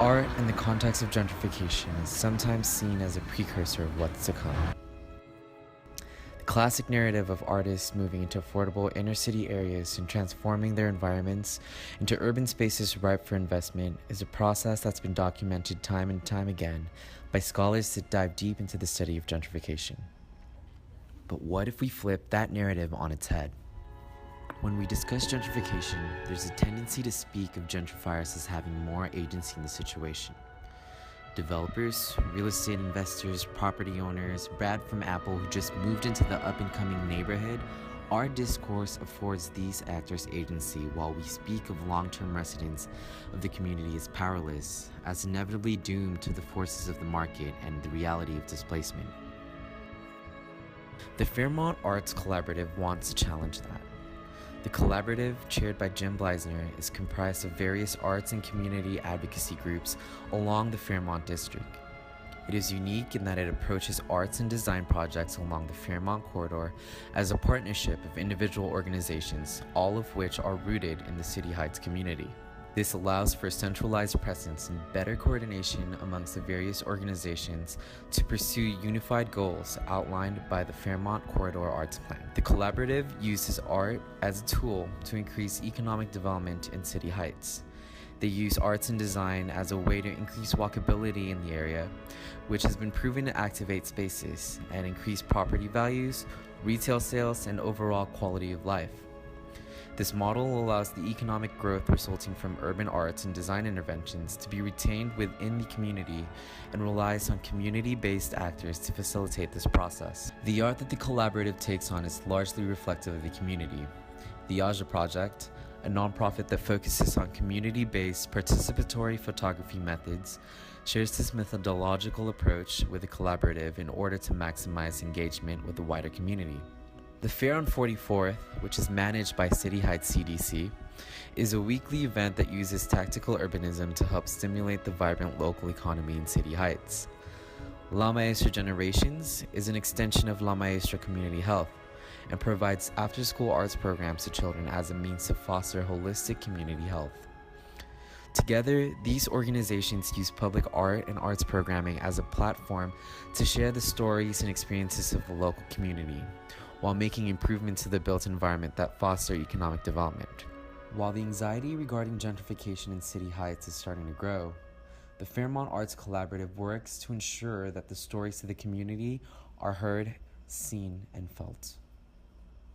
Art in the context of gentrification is sometimes seen as a precursor of what's to come. The classic narrative of artists moving into affordable inner-city areas and transforming their environments into urban spaces ripe for investment is a process that's been documented time and time again by scholars that dive deep into the study of gentrification. But what if we flip that narrative on its head? When we discuss gentrification, there's a tendency to speak of gentrifiers as having more agency in the situation. Developers, real estate investors, property owners, Brad from Apple who just moved into the up-and-coming neighborhood, our discourse affords these actors agency while we speak of long-term residents of the community as powerless, as inevitably doomed to the forces of the market and the reality of displacement. The Fairmount Arts Collaborative wants to challenge that. The collaborative, chaired by Jim Bleisner, is comprised of various arts and community advocacy groups along the Fairmount district. It is unique in that it approaches arts and design projects along the Fairmount corridor as a partnership of individual organizations, all of which are rooted in the City Heights community. This allows for a centralized presence and better coordination amongst the various organizations to pursue unified goals outlined by the Fairmount Corridor Arts Plan. The collaborative uses art as a tool to increase economic development in City Heights. They use arts and design as a way to increase walkability in the area, which has been proven to activate spaces and increase property values, retail sales, and overall quality of life. This model allows the economic growth resulting from urban arts and design interventions to be retained within the community and relies on community-based actors to facilitate this process. The art that the collaborative takes on is largely reflective of the community. The Aja Project, a nonprofit that focuses on community-based participatory photography methods, shares this methodological approach with the collaborative in order to maximize engagement with the wider community. The Fair on 44th, which is managed by City Heights CDC, is a weekly event that uses tactical urbanism to help stimulate the vibrant local economy in City Heights. La Maestra Generations is an extension of La Maestra Community Health and provides after-school arts programs to children as a means to foster holistic community health. Together, these organizations use public art and arts programming as a platform to share the stories and experiences of the local community, while making improvements to the built environment that foster economic development. While the anxiety regarding gentrification in City Heights is starting to grow, the Fairmount Arts Collaborative works to ensure that the stories of the community are heard, seen, and felt.